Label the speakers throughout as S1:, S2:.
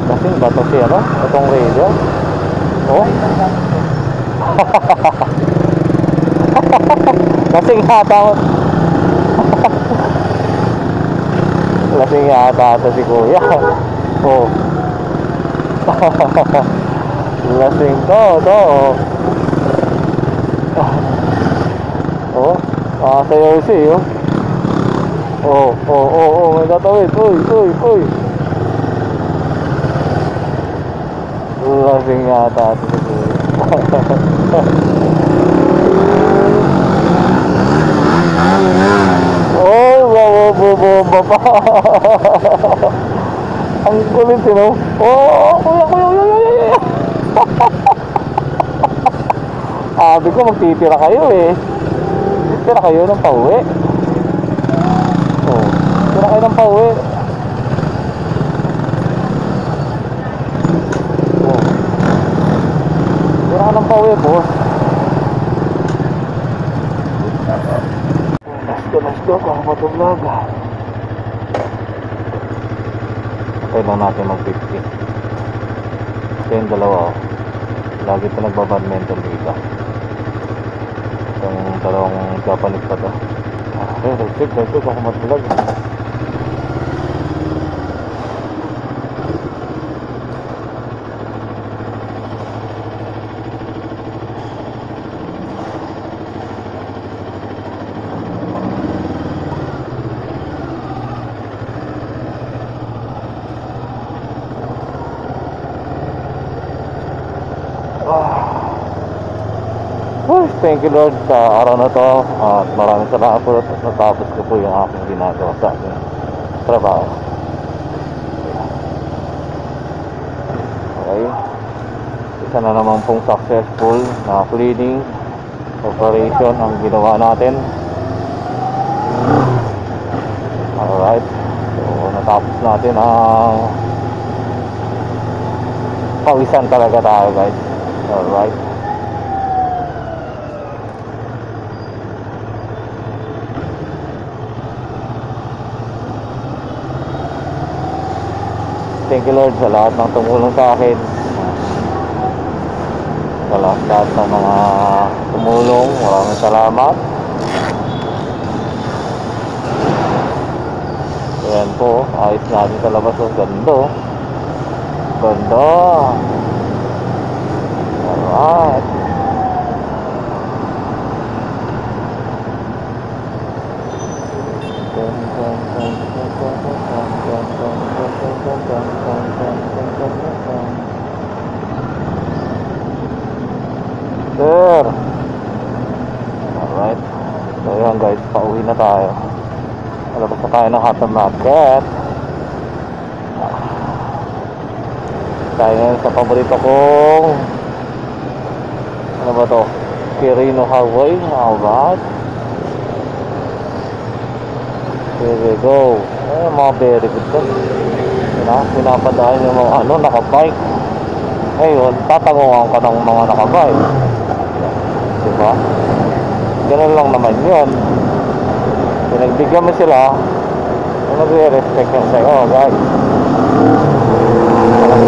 S1: Lasing ba ito si ano? Itong radio? Oh? Lasing yata. Lasing yata ito si kuya. Oh. Lasing to. Oh. Sayaw siya. Oh. May tatawid. Uy. Lasing yata ito si kuya. Bomba pa. Ang kulit no. Kuya. Sabi ko magtitira kayo eh. Titira kayo ng pauwi. Tira kayo ng pauwi. Tira ka ng pauwi po. Let's go kung matulog. Patay lang natin mag 50. Kasi yung dalawa lagi ito nagbabadminton dito. Itong dalawang Japanese pa to. Let's go kung matulog. Thank you Lord sa araw na to at maraming salamat po at natapos ko po yung aking ginagawa sa aking trabaho. Okay, isa na naman pong successful na cleaning operation ang ginawa natin. Alright, so natapos natin ang pawisan talaga tayo guys. Alright, thank you Lord sa lahat ng tumulong sa akin, sa lahat ng mga tumulong. Maraming salamat. Ayan po, ayos natin sa labas. Ganda. Alright, sir. Alright, so yun guys, pauwi na tayo. Malabas na tayo ng Hatton Market. Tayo ngayon sa paborito kong ano ba to? Kirino Hawaii. Alright, here we go. Mga very good to. Pinapadaan yung mga nakabike. Ngayon, tatangungan ka ng mga nakabike. Diba? Ganun lang naman yun. Pinagbigyan mo sila, nagre-respect yan sa'yo, guys.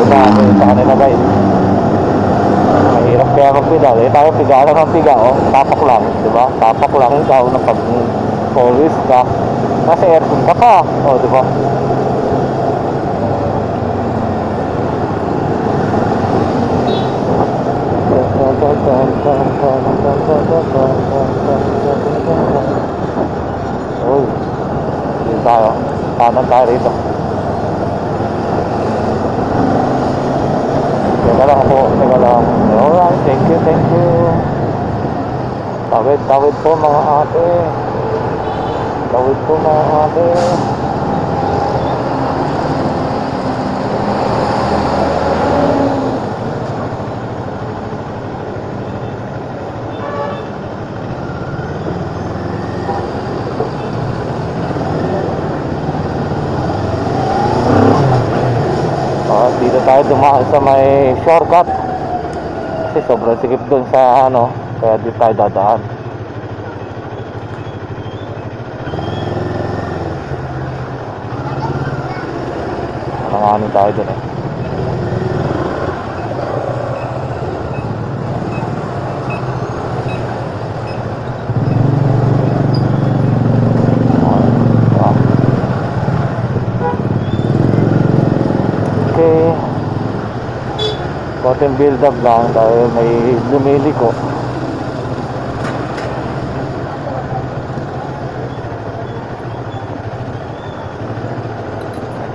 S1: Sa kanila guys, mahirap kaya magpidal. Tayo piga lang ng piga, tapak lang, diba? Tapak lang ikaw na pag always ka nasa aircon ka pa, diba? Dito tayo, kanan tayo rito. Teka lang. Alright, thank you. Tawid po mga ate. Dito tayo dumaan sa may shortcut kasi sobrang sikip dun sa kaya dito tayo dadaan. Alanganin tayo dun konting build up lang dahil may lumiliko.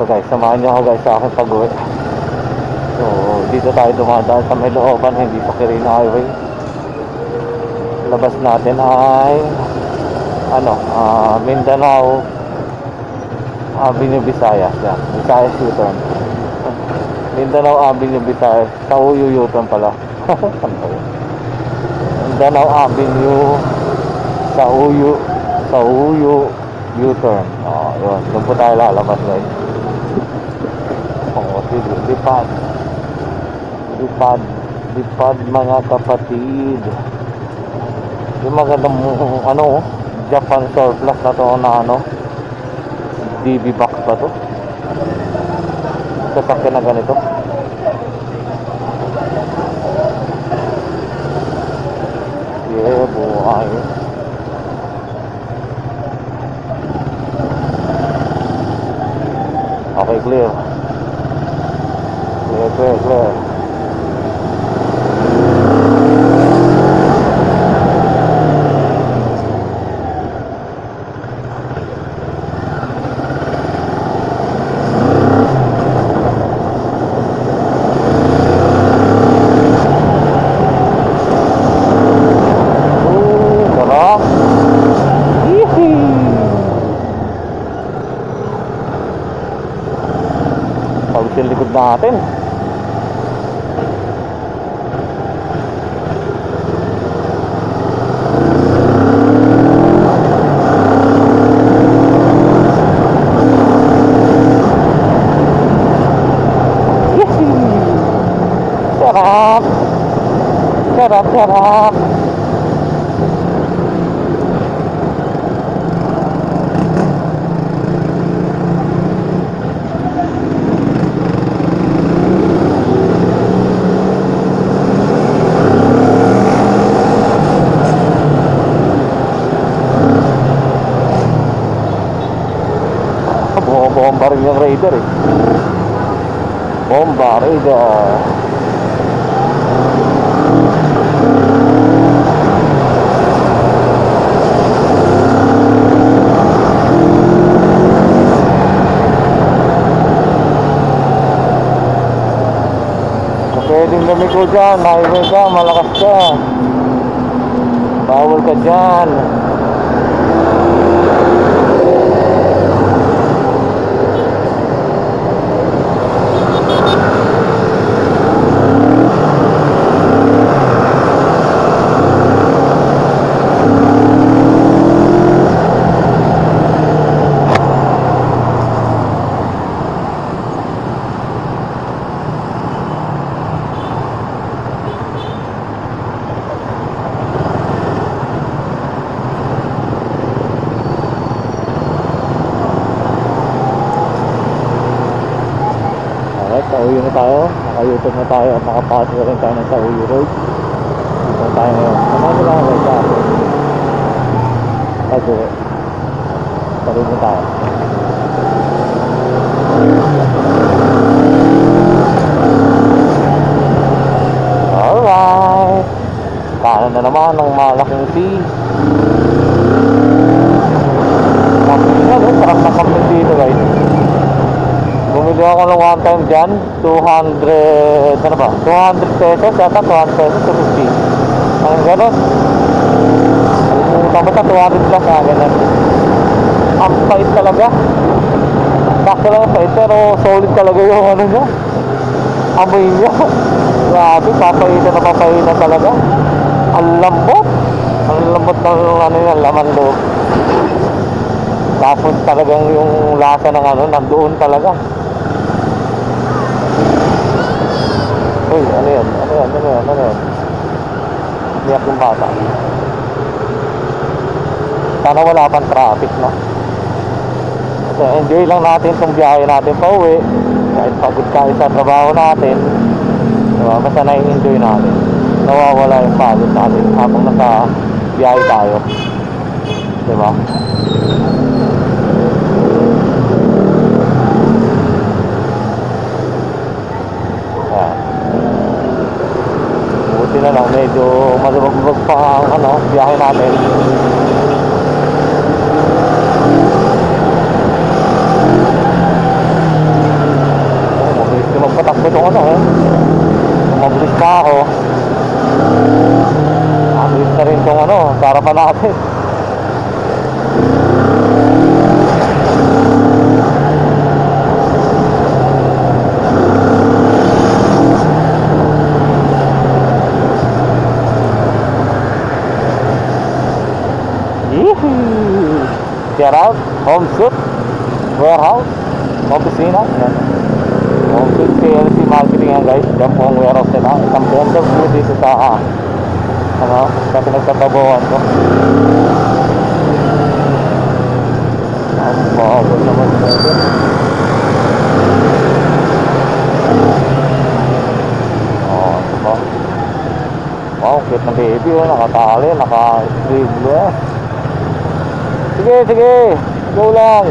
S1: So guys, samahan niyo ako guys sa aking pag-uwi. So dito tayo dumadaan sa may looban, hindi sa Quirino Highway. Labas natin ay Mindanao Avenue, Visayas. Yan, Visayas U-turn. Mindanao Avenue, Visayas. Sa Uyo U-turn pala. Mindanao Avenue sa Uyo U-turn. Yun. Doon po tayo lalabas guys. Sige, lipad mga kapatid. Yung magandang Japan surplus na to na DB box ba to? Sasakyan na ganito. Yeah, buhay. Okay, clear. Clear. Pag likod natin. Sarap. Bomba rin yung Raider eh. Bomba Raider. Pwedeng lumiko dyan, highway ka, malakas ka. Bawal ka dyan. Sauyo na tayo, naka-YouTube na tayo at nakapasok na rin tayo ng Sauyo Road. Dito tayo ngayon. Samahan nila ako sa akin. Pag-uwi. Pag-uwi na tayo. Alright. Kanan na naman ng malaking sea. Camping na, sarap na camping dito guys. Bumili ako ng one time dyan, 200, 200 pesos, yata 200 pesos, 250. Ang gano'n. Basta 200 plus na, gano'n. Ang pait talaga. Sakto lang ang pait, pero solid talaga yung niya. Amoy niya. Grabe, papaitan talaga. Ang lambot. Ang lambot ng laman loob. Tapos talagang yung lasa ng nandoon talaga. Uy, ano yan? Niyak yung bata. Sana wala pang traffic, no? So, enjoy lang natin itong biyahe natin pa uwi. Kahit pagod tayo sa trabaho natin, diba? Basta na-enjoy natin. Nawawala yung pagod natin habang nasa biyahe tayo, diba? ano, biyahe natin. Mabilis na magpatakbo itong ano eh. Mabilis na ako. Mabilis na rin itong ano, para pa natin. Get out, home shoot, warehouse, opisina. Home shoot PLC marketing yan guys. Diyan po ang warehouse nila. Isang vendor po dito sa ano, sa pinagtatabuhan ko. Ang bawal naman dito. Oh, diba? Wow, cute na baby oh, nakatali, naka-sleeveless. Sige, sige. Go lang.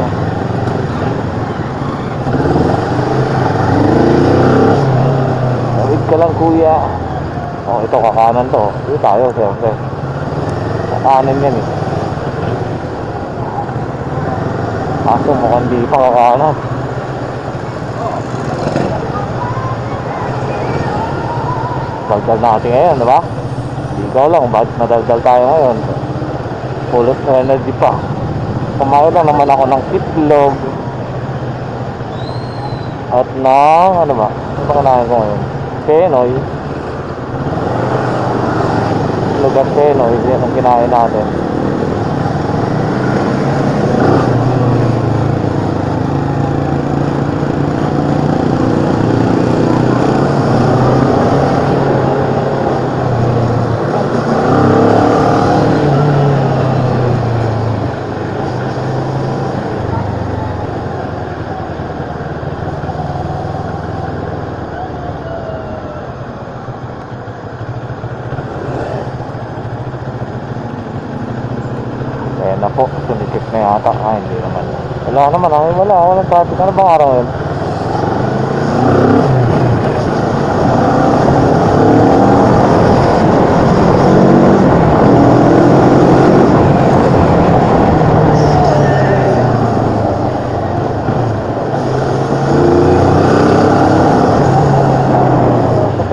S1: Tawid ka lang kuya. Oh, ito kakanan to. Dito tayo, siyempre. Kakanan yan eh. Kaso mukhang di pa kakanan. Daldal natin ngayon, diba? Ikaw lang, bakit madaldal tayo ngayon? Full of energy pa. Kumain lang naman ako ng itlog at ng ano ba? Ano ba kanain ko ngayon? Penoy. Itlog at penoy. Yan ang kinain natin. Na po, sunikip na yata. Hindi naman. Wala naman, walang traffic. Ano bang araw yun?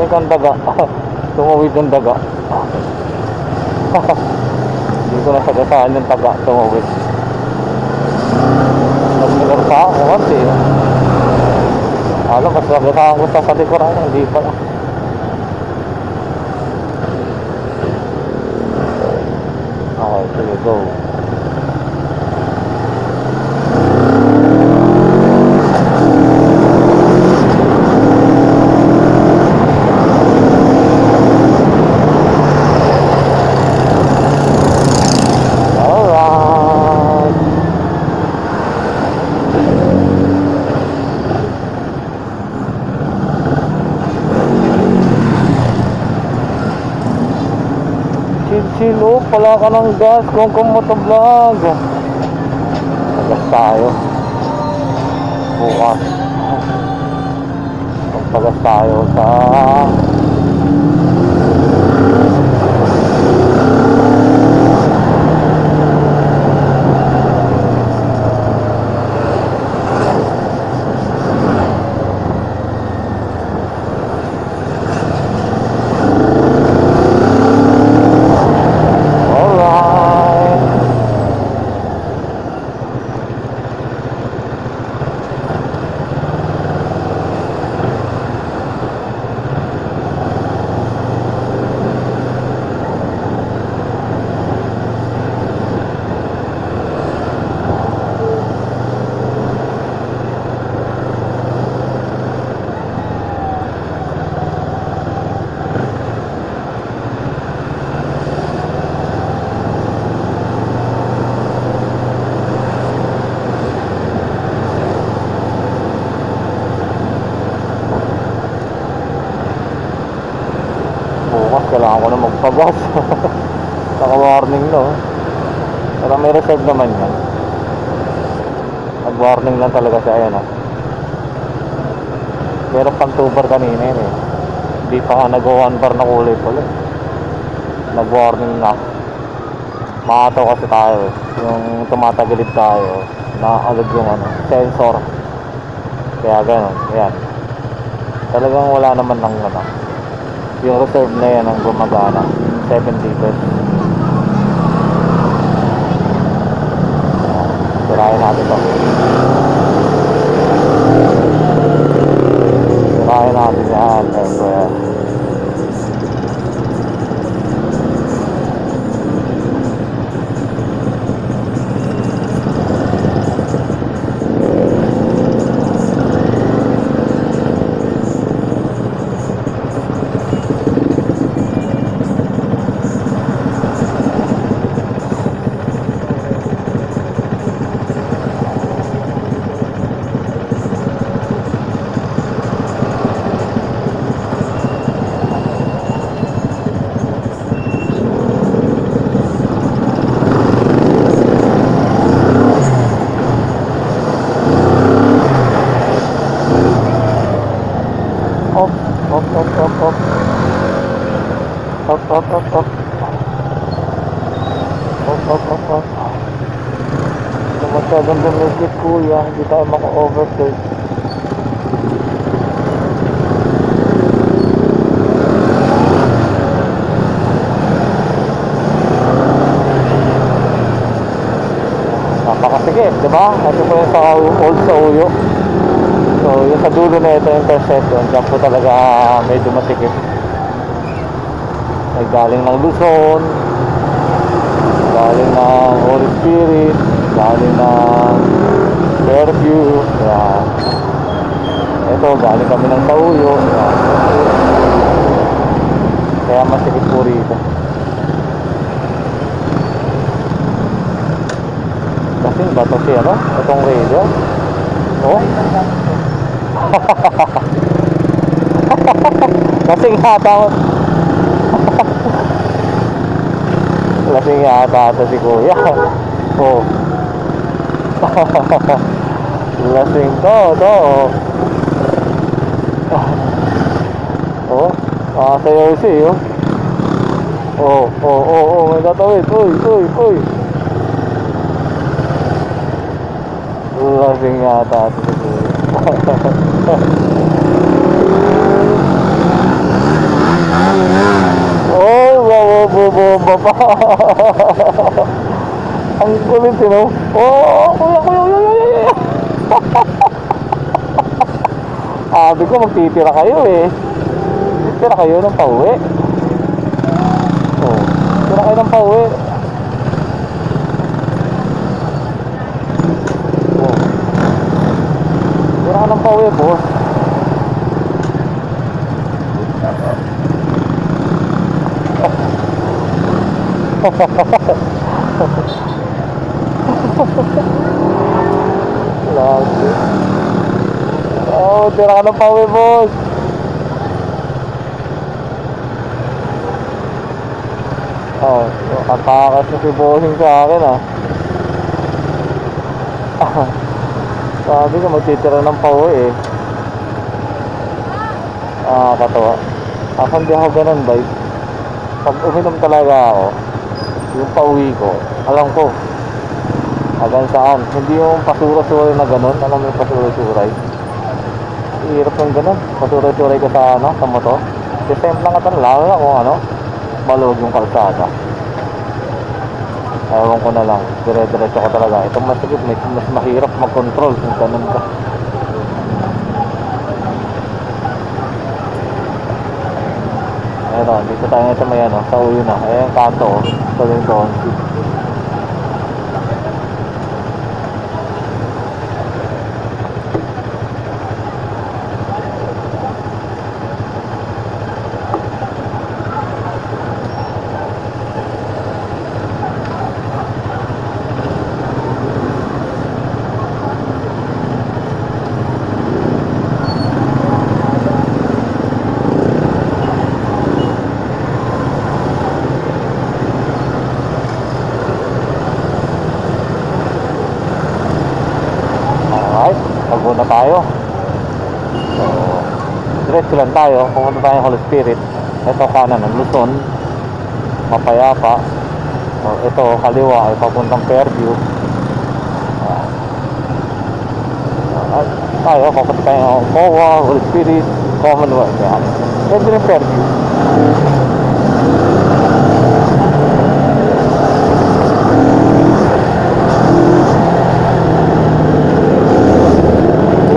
S1: Teka ang daga. Tumawid ng daga. Hindi ko nasagasaan yung taga tumawid. Nagsigar pa ako kasi alam, mas nagasaan ko sa palikuran. Hindi pa. Okay, sige, go. Chill, pala ka ng gas kung kumotovlog. Gas tayo bukas. Pagpagas tayo sa kailangan ko na magpagas. Naka-warning no. Pero may reserve naman yan. Nag-warning lang talaga siya. Ayan meron pang 2 bar kanina yun eh. Hindi pa nga nag-1 bar na kulay pala. Nag-warning na. Maato kasi tayo eh. Yung tumatagilid tayo, nakaalog yung ano, sensor. Kaya ganun, yan. Talagang wala naman ng ano. Yung reserve na yan ang gumagana. 7 liters. Sirahin natin to. Sirahin natin yan. So yan. Up. Kung masyadong dumigit kuya, hindi tayo maka-overtake. Napakasigit, diba? Ito po yung sa old sa uyo. So, yung sa dulo na ito, intersection, dyan po talaga medyo masikip. Ay galing ng Luzon, galing ng Holy Spirit, galing ng Fairview, yan. Ito, galing kami ng Tauyo, yan. Kaya masikip po rito. Kasi ba ito si ano? Itong radio? Oh? Kasing hata. Lasing yata ito si kuya. Oh. Lasing to. Oh. Sayaw siya. Oh. May tatawid. Uy. Lasing yata ito si kuya. Bumba pa. Ang kulit yun, oh. Kuya. Sabi ko magtitira kayo eh. Titira kayo ng pauwi. Oh, tira kayo ng pauwi. Oh. Tira ka ng pauwi, boss. Lagi. Oh, tira ka ng pauwi, boss. Oh, katakas na si bossing sa akin ah. Sabi ko magtitira ng pauwi eh. Katawa. Ako hindi ako ganun, bike. Pag uminom talaga ako, yung pauwi ko, alam ko hanggang saan. Hindi yung pasura-suray na ganun. Alam mo yung pasura-suray? Hirap yung ganun. Pasura-suray ka sa ano, sa motor. Sisem lang ka talaga, lalo na kung ano, maluwag yung kalsada. Ewan ko na lang, dire-diretso ko talaga. Itong masigit, mas mahirap mag-control kung ganun ka. Ayun, dito tayo sa may ano, sa uyo na. Ayan yung kanto, sa Lincoln. Pagbo na tayo. So, diretso lang tayo. Pumunta tayo ng Holy Spirit. Ito kanan ng Luzon. Mapayapa. So, ito kaliwa ay papuntang Fairview. At tayo papunta tayo ng COA, Holy Spirit, Commonwealth. Yan. Yan din yung Fairview.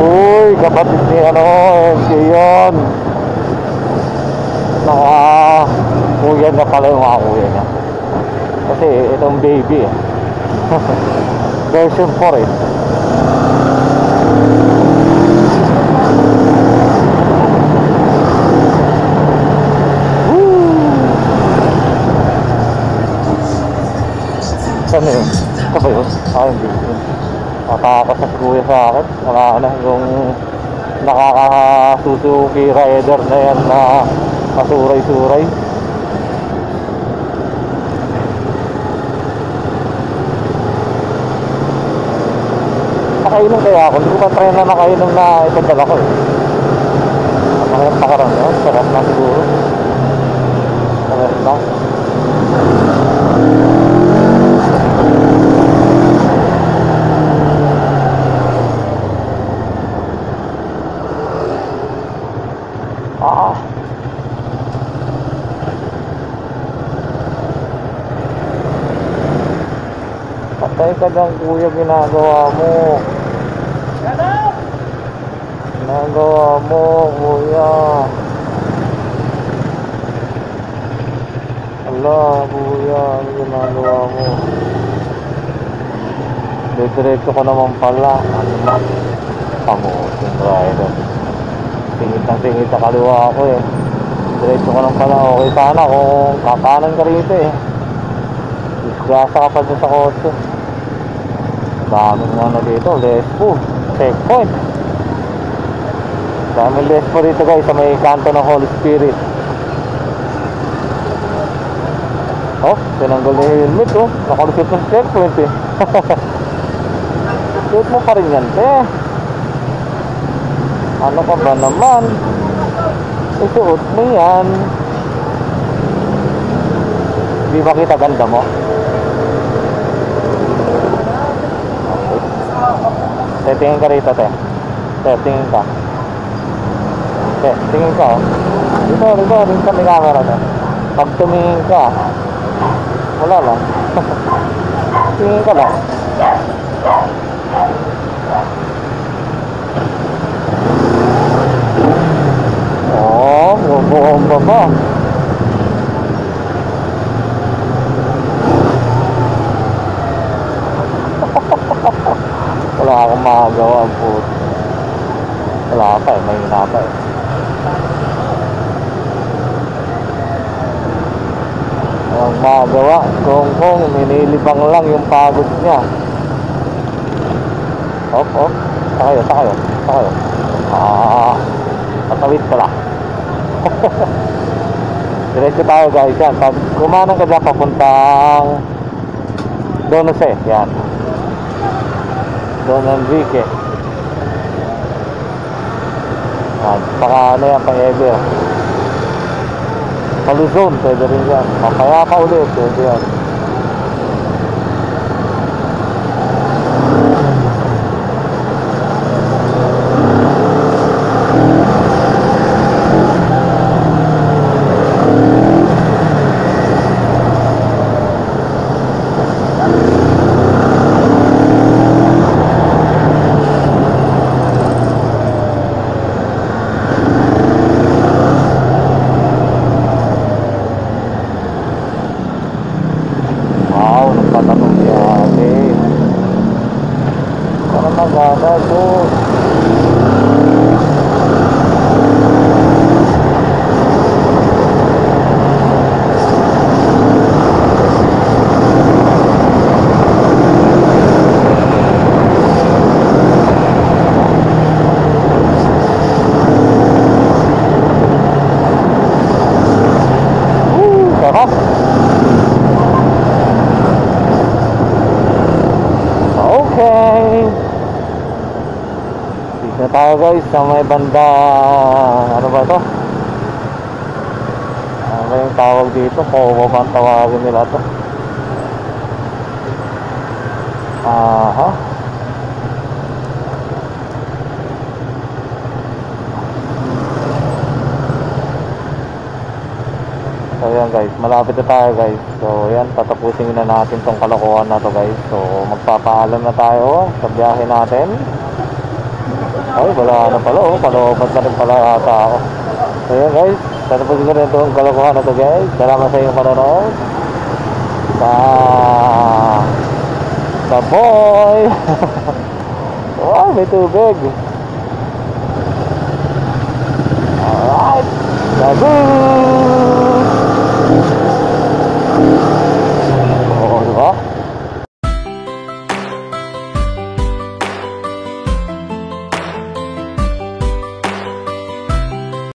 S1: Uy, kapatid ni MJ yun. Kuya na pala yung mga kuya niya. Kasi itong baby version 4 eh. Saan yun? Ito ba yun? Hindi. Nakakasas kuya sa akin. Yung nakaka-Suzuki Rider na yan na masuray-suray. Nakainom kaya ako. Hindi ko pa try na nakainom na ipadala ko eh. Nakainom pa karoon yun. Sarap na siguro. Sarap lang. Patay ka dyan kuya, ginagawa mo. Ginagawa mo kuya. Ala kuya, ano ginagawa mo? Diretso ko naman pala. Ano ba? Pamuting rider. Tingit sa kaliwa ako eh. Diretso ko naman pala. Okay sana kung kakanan ka rito eh. Disgrasa ka pa dyan sa kotse. Daming ano dito, Lespo, checkpoint. Daming Lespo dito guys sa may kanto ng Holy Spirit. Oh, tinanggal na yung helmet oh. Nakalusot ng checkpoint eh. Suot mo pa rin yan eh. Ano ka ba naman? Isuot mo yan. Di ba kita ganda mo? Tingin ka rito, te. Tingin ka. Tingin ka, oh. Dito ka may camera, te. Pag tumingin ka, wala lang. Tingin ka lang. Oh, bumba ba? Wala akong magagawa po. Wala pa eh, may hina pa eh. Walang magagawa. Kung minilibang lang yung pagod niya. Op. Sa kayo. Patawid pala. Diretso tayo guys yan. Pag kumanang ka dyan papuntang Don Jose, yan. Don Enrique. Baka ano yan, pang Ever. Paluzon, pwede rin yan. Mapayapa ulit, pwede yan. Tayo guys sa may banda, ano ba ito? Ano yung tawag dito? Kowa ba ang tawagin nila ito? Aha. So yan guys, malapit na tayo guys. So yan, tatapusin na natin tong kalokohan na to guys. So magpapaalam na tayo sa biyahe natin. Ay, wala na pala oh, paloobat na rin pala ata ako. So yan guys, tatapusin ko na itong kalokohan na to guys. Salamat sa iyong panonood. Sa boy. Wow, may tubig.